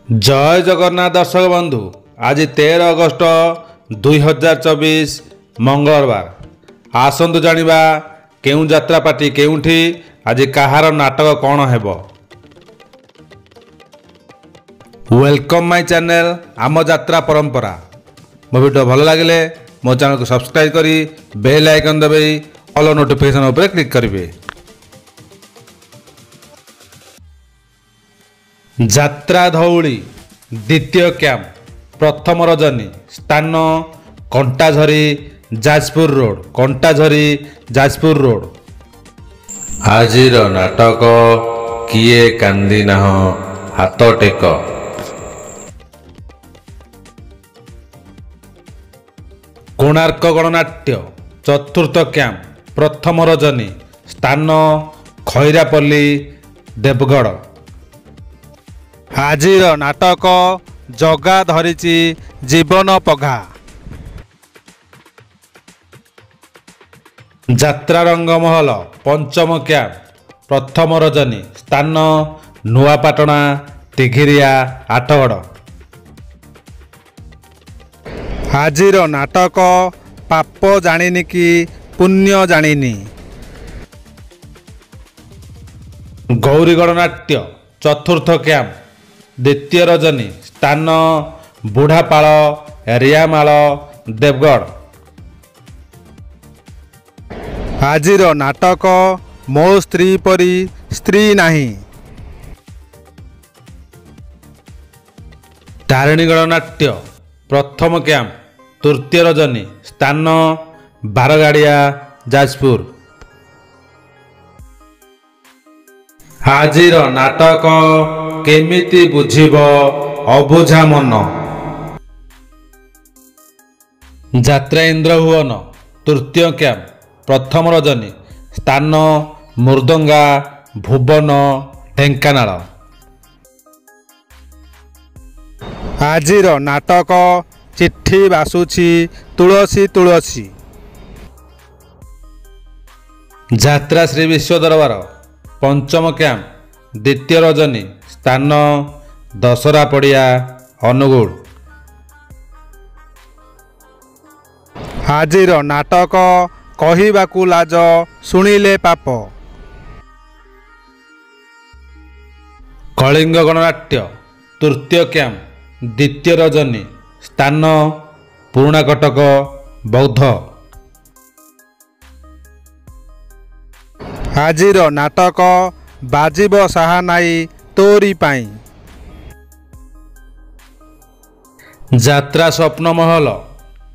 जय जगन्नाथ दर्शक बंधु आज 13 अगस्ट 2024 मंगलवार आसतु जानिबा केउ यात्रा पार्टी केउठी आज कहार नाटक कौन हेबो। वेलकम माय चैनल आम यात्रा परंपरा। मो वीडियो भल लगे मो चैनल को सब्सक्राइब करी बेल आइकन दबे ऑल नोटिफिकेशन उपर क्लिक करेंगे। यात्रा धौली द्वितीय कैंप प्रथम रजनी स्थान कंटाझरी जाजपुर रोड कंटाझरी जाजपुर रोड। आजिर नाटक किए कांदी नाह हाथ टेक। कोणार्क गणनाट्य चतुर्थ कैंप प्रथम रजनी स्थान खैरापल्ली देवगढ़। आजिर नाटक जगा धरिची जीवन पघा। यात्रा रंगमहल पंचम कैंप प्रथम रजनी स्थान नुआपाटना तिघिरिया आठगड़। आजिर नाटक पाप जानिनी कि पुण्य जानिनी। गौरीगढ़ नाट्य चतुर्थ कैंप द्वितीय रजनी स्थान बुढ़ापाल रियामाल देवगढ़। आजिर नाटक मो स्त्री परी स्त्री नाही। तारिणीगढ़ नाट्य प्रथम कैंप तृतीय रजनी स्थान बारगाड़िया जाजपुर। आजिर नाटक केमिति बुझिब अबुझा मन। यात्रा इंद्रभुवन तृतीय कैंप प्रथम रजनी स्थान मुर्दंगा भुवन ढेंकानाल। आजिर नाटक चिट्ठी बासुछि तुलसी तुलसी। यात्रा श्री विश्व दरबार पंचम कैंप द्वितीय रजनी स्थान दशरा पड़िया अनुगुल। आजिर नाटक कहिबाकू लाज शुणिले पाप। कलिंग गणनाट्य तृतीय कैंप द्वितीय रजनी स्थान पुराणा कटक बौद्ध। आजिर नाटक बाजिब साहानाई तोरी पाई। यात्रा स्वप्न महल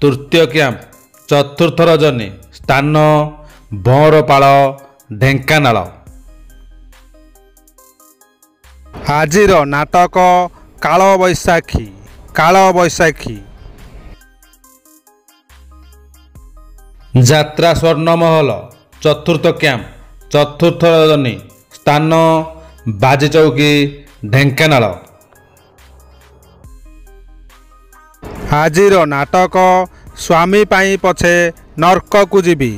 तृतीय कैंप चतुर्थ रजनी स्थान बरपाल ढेंकानाल। आजिर नाटक काल बैशाखी काल बैशाखी। यात्रा स्वर्ण महल चतुर्थ कैंप चतुर्थ रजनी स्थान बाजी चौकी ढेंकानाल। आजिर नाटक स्वामी पाई पछे नर्क को जीवी।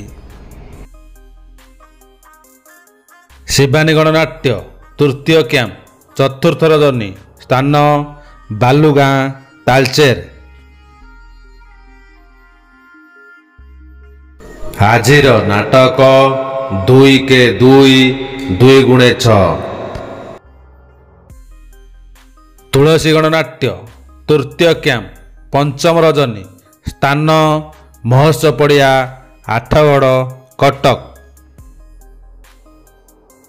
शिवानी गणनाट्य तृतीय कैंप चतुर्थ रजनी स्थान बालुगाँ तालचेर। आजिर नाटक 2 के 2 2 गुणे 6। तुलसी गणनाट्य तृतीय कैंप पंचम रजनी स्थान महोत्सव पड़िया आठगड़ कटक।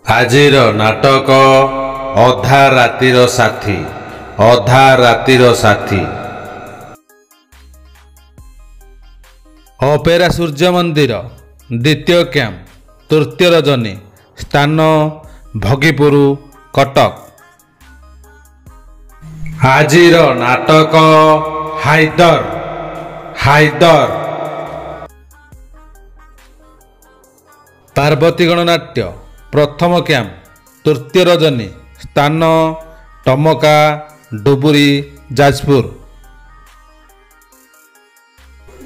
आजिर नाटक अधा रातिर साथी अधा रातिर साथी। अपेरा सूर्य मंदिर द्वितीय कैंप तृतीय रजनी स्थान भगीपुर कटक। आजिर नाटक हाइदर हाइदर। पार्वती गणनाट्य प्रथम कैंप तृतीय रजनी स्थान टमका डुबुरी जाजपुर।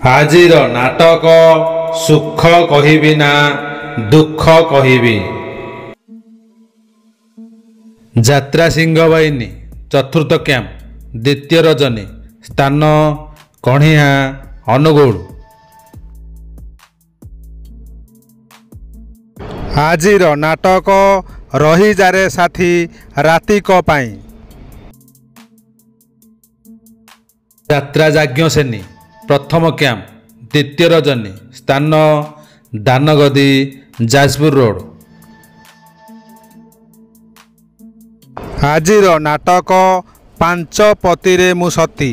आजिर नाटक सुख कहिबी ना दुख कहिबी। यात्रा सिंह बाहिनी चतुर्थ कैंप ଦ୍ୱିତୀୟ ରଜନୀ ସ୍ଥାନ କଣିହାଁ ଅନୁଗୁଳ। ଆଜିର ନାଟକ ରହିଯାରେ ସାଥୀ ରାତିକ ପାଇଁ। ଯାତ୍ରା ଯାଜ୍ଞସେନୀ ପ୍ରଥମ କ୍ୟାମ୍ପ ଦ୍ୱିତୀୟ ରଜନୀ ସ୍ଥାନ ଦାନଗଦି ଯାଜପୁର ରୋଡ଼। ଆଜିର ନାଟକ ପାଞ୍ଚ ପତିରେ ମୁଁ ସତୀ।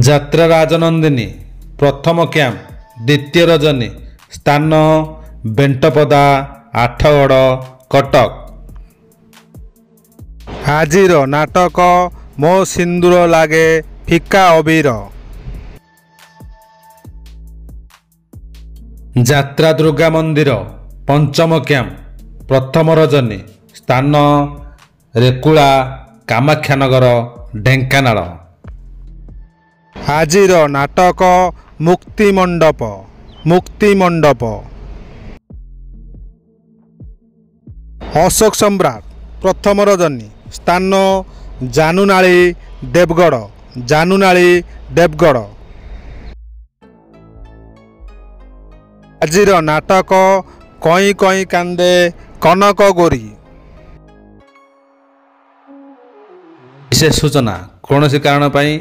ଯାତ୍ରା ରାଜନନ୍ଦିନୀ ପ୍ରଥମ କ୍ୟାମ୍ପ ଦ୍ୱିତୀୟ ରଜନୀ ସ୍ଥାନ ବେଣ୍ଟପଦା ଆଠଗଡ଼ କଟକ। ଆଜିର ନାଟକ ମୋ ସିନ୍ଦୁର ଲାଗେ ଫିକା ଅବିର। ଯାତ୍ରା ଦୁର୍ଗା ମନ୍ଦିର ପଞ୍ଚମ କ୍ୟାମ୍ପ ପ୍ରଥମ ରଜନୀ ସ୍ଥାନ ରେକୁଳା କାମାକ୍ଷାନଗର ଢେଙ୍କାନାଳ। ଆଜିର ନାଟକ ମୁକ୍ତିମଣ୍ଡପ ମୁକ୍ତିମଣ୍ଡପ। ଅଶୋକ ସମ୍ରାଟ ପ୍ରଥମ ରଜନୀ ସ୍ଥାନ ଜାନୁନାଳି ଦେବଗଡ଼ ଜାନୁନାଳି ଦେବଗଡ଼। ଆଜିର ନାଟକ କଇଁ କଇଁ କାନ୍ଦେ କନକ ଗୋରୀ। ବିଶେଷ ସୂଚନା କୌଣସି କାରଣ ପାଇଁ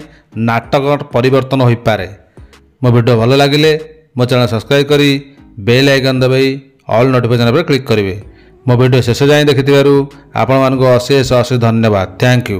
ନାଟକ ପରିବର୍ତ୍ତନ ହୋଇପାରେ। ମୋ ଭିଡ଼ିଓ ଭଲ ଲାଗିଲେ ମୋ ଚ୍ୟାନେଲ ସବସ୍କ୍ରାଇବ୍ କରି ବେଲ୍ ଆଇକନ୍ ଦବାଇ ଅଲ୍ ନୋଟିଫିକେସନ୍ ଉପରେ କ୍ଲିକ୍ କରିବେ। ମୋ ଭିଡ଼ିଓ ଶେଷ ଯାଏଁ ଦେଖିଥିବାରୁ ଆପଣମାନଙ୍କୁ ଅଶେଷ ଅଶେଷ ଧନ୍ୟବାଦ। Thank you.